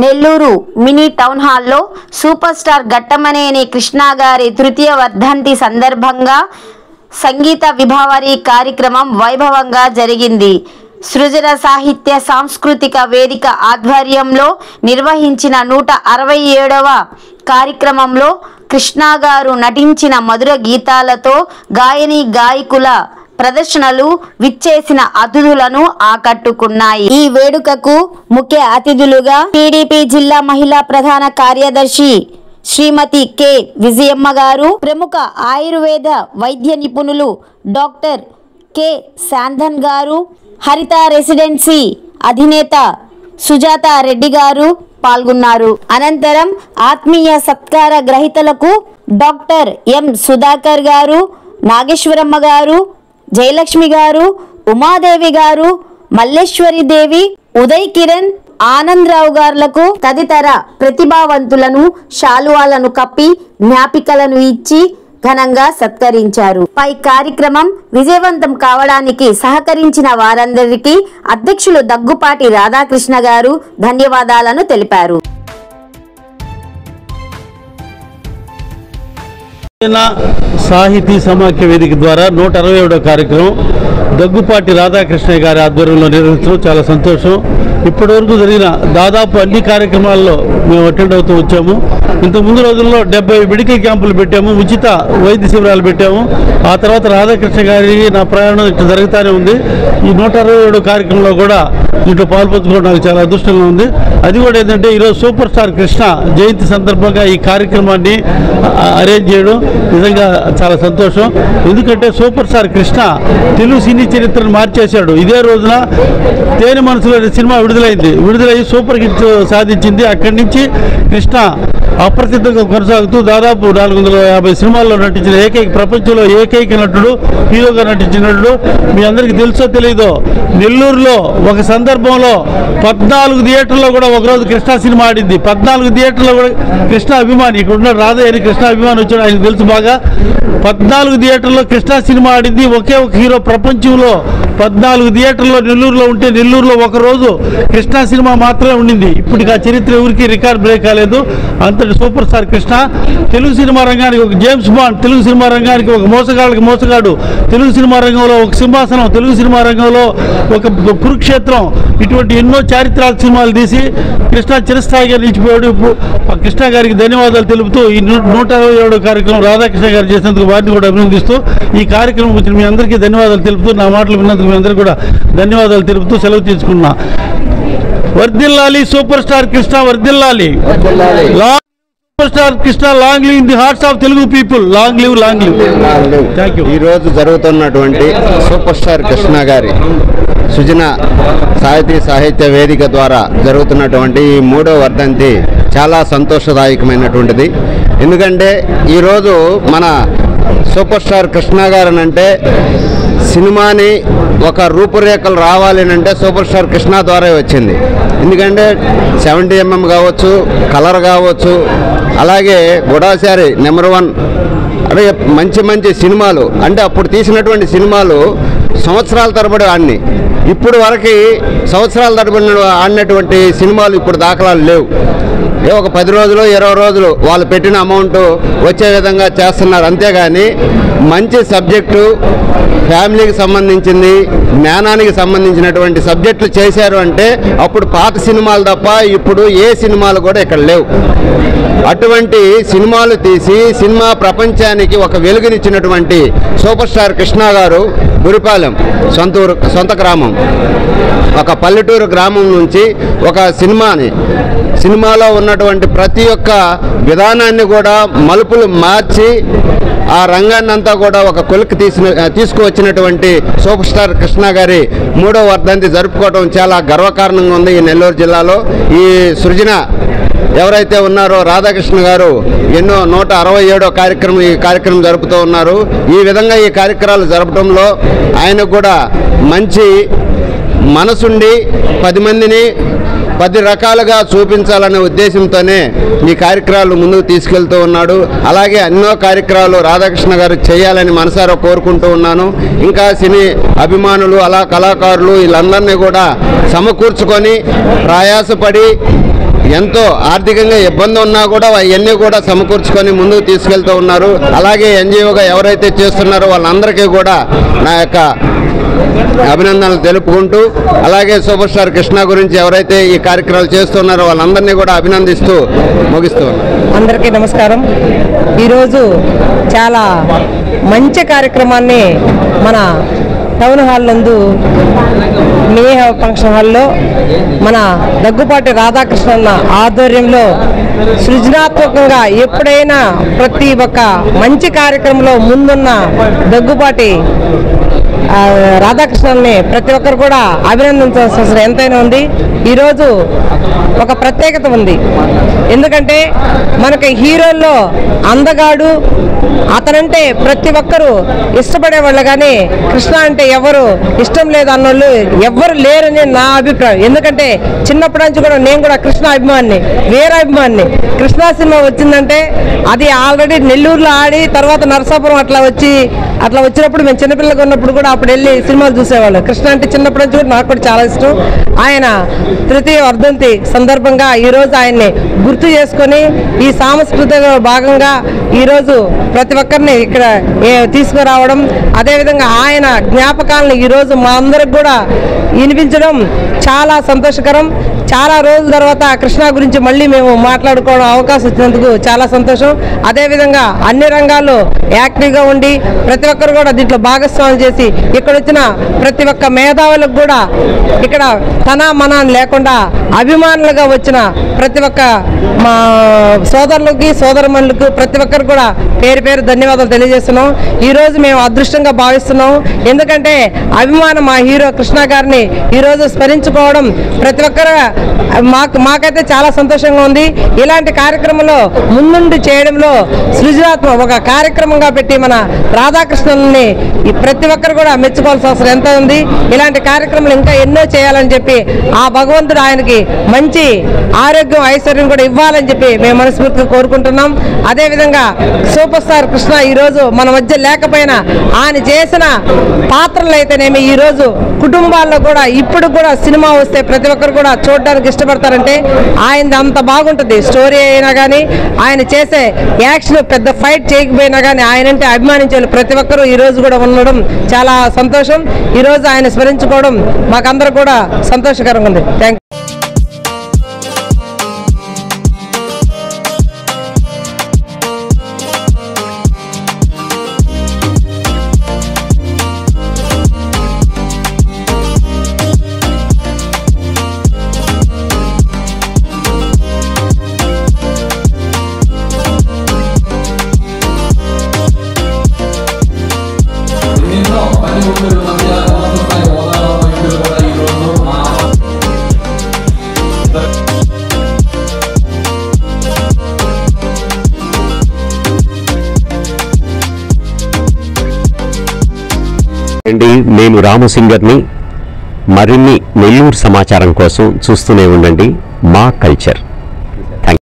Nellore mini town హాల్లో super star Ghattamaneni Krishna గారి తృతీయ వర్ధంతి సందర్భంగా సంగీత విభావరి కార్యక్రమం వైభవంగా జరిగింది. సృజన సాహిత్య సాంస్కృతిక వేదిక ఆధ్వర్యంలో నిర్వహించిన 167వ కార్యక్రమంలో కృష్ణ గారు నటించిన మధుర గీతాలతో గాయని గాయకుల ప్రదర్శనలు విచ్చేసిన అతిథులను ఆకట్టుకున్నాయి. ఈ వేడుకకు ముఖ్య అతిథులుగా టీడీపీ జిల్లా మహిళా ప్రధాన కార్యదర్శి శ్రీమతి కె విజయమ్మ గారు, ప్రముఖ ఆయుర్వేద వైద్య నిపుణులు డాక్టర్ కె శాంధన్ గారు, హరిత రెసిడెన్సీ అధినేత సుజాత రెడ్డి గారు పాల్గొన్నారు. అనంతరం ఆత్మీయ సత్కార గ్రహీతలకు డాక్టర్ ఎం సుధాకర్ గారు, నాగేశ్వరమ్మ గారు, జయలక్ష్మి గారు, ఉమాదేవి గారు, మల్లేశ్వరి దేవి, ఉదయ్ కిరణ్, ఆనందరావు గారులకు తదితర ప్రతిభావంతులను శాలువాలను కప్పి జ్ఞాపికలను ఇచ్చి ఘనంగా సత్కరించారు. పై కార్యక్రమం విజయవంతం కావడానికి సహకరించిన వారందరికీ అధ్యక్షులు దగ్గుపాటి రాధాకృష్ణ గారు ధన్యవాదాలను తెలిపారు. సాహితీ సమాఖ్య వేదిక ద్వారా 167వ కార్యక్రమం దగ్గుపాటి రాధాకృష్ణ గారి ఆధ్వర్యంలో నిర్వహించడం చాలా సంతోషం. ఇప్పటివరకు జరిగిన దాదాపు అన్ని కార్యక్రమాల్లో మేము అటెండ్ అవుతూ వచ్చాము. ఇంతకుముందు రోజుల్లో 70 మెడికల్ క్యాంపులు పెట్టాము, ఉచిత వైద్య శిబిరాలు పెట్టాము. ఆ తర్వాత రాధాకృష్ణ గారి నా ప్రయాణం ఇట్లా జరుగుతూనే ఉంది. ఈ 167వ కార్యక్రమంలో కూడా దీంట్లో పాల్పంచుకోవడం నాకు చాలా అదృష్టంగా ఉంది. అది కూడా ఏంటంటే ఈరోజు సూపర్ స్టార్ కృష్ణ జయంతి సందర్భంగా ఈ కార్యక్రమాన్ని అరేంజ్ చేయడం నిజంగా చాలా సంతోషం. ఎందుకంటే సూపర్ స్టార్ కృష్ణ తెలుగు సినీ చరిత్రను మార్చేశాడు. ఇదే రోజున తేనె మనసులో సినిమా విడుదలయ్యి సూపర్ హిట్ సాధించింది. అక్కడి నుంచి కృష్ణ అప్రసిద్ధంగా కొనసాగుతూ దాదాపు 450 సినిమాల్లో నటించిన ప్రపంచంలో ఏకైక నటుడు, హీరోగా నటించిన నటుడు. మీ అందరికీ తెలుసో తెలీదో, నెల్లూరులో ఒక సందర్భంలో 14 థియేటర్లో కూడా ఒకరోజు కృష్ణ సినిమా ఆడింది. 14 థియేటర్లో కూడా కృష్ణ అభిమాని, ఇక్కడ ఉన్న రాధయ్య అని కృష్ణ అభిమాని వచ్చాడు, ఆయనకు తెలుసు బాగా. 14 థియేటర్లో కృష్ణ సినిమా ఆడింది. ఒకే ఒక హీరో ప్రపంచంలో 14 థియేటర్లో నెల్లూరులో ఉంటే నెల్లూరులో ఒకరోజు కృష్ణ సినిమా మాత్రమే ఉండింది. ఇప్పటికి ఆ చరిత్ర ఎవరికి రికార్డ్ బ్రేక్ కాలేదు. అంతటి super star Krishna Telugu cinema రంగానికి ఒక జేమ్స్ బాండ్, తెలుగు సినిమా రంగానికి ఒక మోసగాడు, తెలుగు సినిమా రంగంలో ఒక సింహాసనం, తెలుగు సినిమా రంగంలో ఒక కురుక్షేత్రం, ఇటువంటి ఎన్నో చారిత్రక సినిమాలు తీసి కృష్ణ చిరస్థాయిగా నిలిచిపోయాడు. కృష్ణ గారికి ధన్యవాదాలు తెలుపుతూ ఈ 167వ కార్యక్రమం రాధాకృష్ణ గారు చేసినందుకు వారిని కూడా అభినందిస్తూ ఈ కార్యక్రమం వచ్చిన మీ అందరికీ ధన్యవాదాలు తెలుపుతూ, నా మాటలు విన్నందుకు మీ అందరికీ కూడా ధన్యవాదాలు తెలుపుతూ సెలవు తీసుకున్నా. వర్ధిల్లాలి సూపర్ స్టార్ కృష్ణ, వర్ధిల్లాలి super star Krishna. Long live in the hearts of Telugu people. Long live, long live. Thank you. ఈరోజు జరుగుతున్నటువంటి సూపర్ స్టార్ కృష్ణ గారి సృజన సాహిత్య వేదిక ద్వారా జరుగుతున్నటువంటి ఈ 3వ వర్ధంతి చాలా సంతోషదాయకమైనటువంటిది. ఎందుకంటే ఈరోజు మన సూపర్ స్టార్ కృష్ణ గారు అంటే సినిమాని ఒక రూపురేఖలు రావాలి అంటే సూపర్ స్టార్ కృష్ణ ద్వారా వచ్చింది. ఎందుకంటే 70mm కావచ్చు, కలర్ కావచ్చు, అలాగే గొడవసారి నెంబర్ 1 అంటే మంచి సినిమాలు, అంటే అప్పుడు తీసినటువంటి సినిమాలు సంవత్సరాల తరబడి ఆడినాయి. ఇప్పుడు వరకు సంవత్సరాల తరబడి ఆడినటువంటి సినిమాలు ఇప్పుడు దాఖలాలు లేవు. ఒక 10 రోజులు 20 రోజులు వాళ్ళు పెట్టిన అమౌంట్ వచ్చే విధంగా చేస్తున్నారు. అంతేగాని మంచి సబ్జెక్టు, ఫ్యామిలీకి సంబంధించింది, జ్ఞానానికి సంబంధించినటువంటి సబ్జెక్టులు చేశారు అంటే అప్పుడు పాత సినిమాలు తప్ప ఇప్పుడు ఏ సినిమాలు కూడా ఇక్కడ లేవు. అటువంటి సినిమాలు తీసి సినిమా ప్రపంచానికి ఒక వెలుగునిచ్చినటువంటి సూపర్ స్టార్ కృష్ణ గారు గురిపాలెం సొంత గ్రామం, ఒక పల్లెటూరు గ్రామం నుంచి ఒక సినిమాలో ఉన్నటువంటి ప్రతి ఒక్క విధానాన్ని కూడా మలుపులు మార్చి ఆ రంగాన్ని అంతా కూడా ఒక కొలిక్కి తీసుకువచ్చినటువంటి సూపర్ స్టార్ కృష్ణ గారి 3వ వర్ధంతి జరుపుకోవడం చాలా గర్వకారణంగా ఉంది. ఈ నెల్లూరు జిల్లాలో ఈ సృజన ఎవరైతే ఉన్నారో రాధాకృష్ణ గారు ఎన్నో 167వ కార్యక్రమం జరుపుతూ ఉన్నారు. ఈ విధంగా ఈ కార్యక్రమాలు జరపడంలో ఆయనకు కూడా మంచి మనసుండి 10 మందిని 10 రకాలుగా చూపించాలనే ఉద్దేశంతోనే ఈ కార్యక్రమాలు ముందుకు తీసుకెళ్తూ ఉన్నాడు. అలాగే ఎన్నో కార్యక్రమాలు రాధాకృష్ణ గారు చేయాలని మనసారా కోరుకుంటూ ఉన్నాను. ఇంకా సినీ అభిమానులు కళాకారులు వీళ్ళందరినీ కూడా సమకూర్చుకొని ప్రయాసపడి ఎంతో ఆర్థికంగా ఇబ్బంది ఉన్నా కూడా అవన్నీ కూడా సమకూర్చుకొని ముందుకు తీసుకెళ్తూ ఉన్నారు. అలాగే ఎన్జిఓగా ఎవరైతే చేస్తున్నారో వాళ్ళందరికీ కూడా నా యొక్క అభినందనలు తెలుపుకుంటూ, అలాగే సూపర్ స్టార్ కృష్ణ గురించి ఎవరైతే ఈ కార్యక్రమాలు చేస్తున్నారో వాళ్ళందరినీ కూడా అభినందిస్తూ ముగిస్తూ ఉన్నారు. అందరికీ నమస్కారం. ఈరోజు చాలా మంచి కార్యక్రమాన్ని మన టౌన్ హాల్ నందు మినీ ఫంక్షన్ హాల్లో మన దగ్గుపాటి రాధాకృష్ణన్న ఆధ్వర్యంలో సృజనాత్మకంగా ఎప్పుడైనా ప్రతి ఒక్క మంచి కార్యక్రమంలో ముందున్న దగ్గుపాటి రాధాకృష్ణన్ని ప్రతి ఒక్కరు కూడా అభినందించాల్సిన ఎంతైనా ఉంది. ఈరోజు ఒక ప్రత్యేకత ఉంది. ఎందుకంటే మనకి హీరోల్లో అందగాడు అతనంటే ప్రతి ఒక్కరూ ఇష్టపడేవాళ్ళు, కానీ కృష్ణ అంటే ఎవరు ఇష్టం లేదు అన్నోళ్ళు ఎవ్వరు లేరని నా అభిప్రాయం. ఎందుకంటే చిన్నప్పటి నుంచి కూడా నేను కూడా కృష్ణ అభిమాని, వీరాభిమాని. కృష్ణ సినిమా వచ్చిందంటే అది ఆల్రెడీ నెల్లూరులో ఆడి తర్వాత నరసాపురం అట్లా వచ్చినప్పుడు మేము చిన్నపిల్లగా ఉన్నప్పుడు కూడా అప్పుడు వెళ్ళి సినిమాలు చూసేవాళ్ళు. కృష్ణ అంటే చిన్నప్పటి నుంచి కూడా నాకు కూడా చాలా ఇష్టం. ఆయన తృతీయ వర్ధంతి సందర్భంగా ఈరోజు ఆయన్ని గుర్తు చేసుకొని ఈ సాంస్కృతిక భాగంగా ఈరోజు ప్రతి ఒక్కరిని ఇక్కడ తీసుకురావడం, అదేవిధంగా ఆయన జ్ఞాపకాలను ఈరోజు మా అందరికి కూడా వినిపించడం చాలా సంతోషకరం. చాలా రోజుల తర్వాత కృష్ణ గురించి మళ్ళీ మేము మాట్లాడుకోవడం అవకాశం వచ్చినందుకు చాలా సంతోషం. అదేవిధంగా అన్ని రంగాల్లో యాక్టివ్గా ఉండి ప్రతి ఒక్కరు కూడా దీంట్లో భాగస్వామ్యం చేసి ఇక్కడ వచ్చిన ప్రతి ఒక్క మేధావులకు కూడా ఇక్కడ తన మన లేకుండా అభిమానులుగా వచ్చిన ప్రతి ఒక్క మా సోదరులకి సోదరమణులకు ప్రతి ఒక్కరు కూడా పేరు పేరు ధన్యవాదాలు తెలియజేస్తున్నాం. ఈరోజు మేము అదృష్టంగా భావిస్తున్నాం. ఎందుకంటే అభిమానం మా హీరో కృష్ణ గారిని ఈరోజు స్మరించుకోవడం ప్రతి ఒక్కరు మాకైతే చాలా సంతోషంగా ఉంది. ఇలాంటి కార్యక్రమంలో ముందుండి చేయడంలో సృజనాత్మక ఒక కార్యక్రమంగా పెట్టి మన రాధాకృష్ణన్ని ప్రతి ఒక్కరు కూడా మెచ్చుకోవాల్సిన అవసరం ఎంత ఉంది. ఇలాంటి కార్యక్రమాలు ఇంకా ఎన్నో చేయాలని చెప్పి ఆ భగవంతుడు ఆయనకి మంచి ఆరోగ్యం ఐశ్వర్యం కూడా ఇవ్వాలని చెప్పి మేము మనస్ఫూర్తిగా కోరుకుంటున్నాం. అదేవిధంగా సూపర్ స్టార్ కృష్ణ ఈరోజు మన మధ్య లేకపోయినా ఆయన చేసిన పాత్రలు అయితేనేమి ఈరోజు కుటుంబాల్లో కూడా ఇప్పుడు కూడా సినిమా వస్తే ప్రతి ఒక్కరు కూడా చూడడానికి ఇష్టపడతారంటే ఆయనది అంత బాగుంటుంది. స్టోరీ అయినా కానీ ఆయన చేసే యాక్షన్ పెద్ద ఫైట్ చేయకపోయినా కానీ ఆయన అంటే అభిమానించే ప్రతి ఒక్కరూ ఈరోజు కూడా ఉండడం చాలా సంతోషం. ఈరోజు ఆయన స్మరించుకోవడం మాకందరూ కూడా సంతోషకరంగా ఉంది. Thank you. నేను రామసింగర్ని. మరిన్ని నెల్లూరు సమాచారం కోసం చూస్తూనే ఉండండి మా కల్చర్.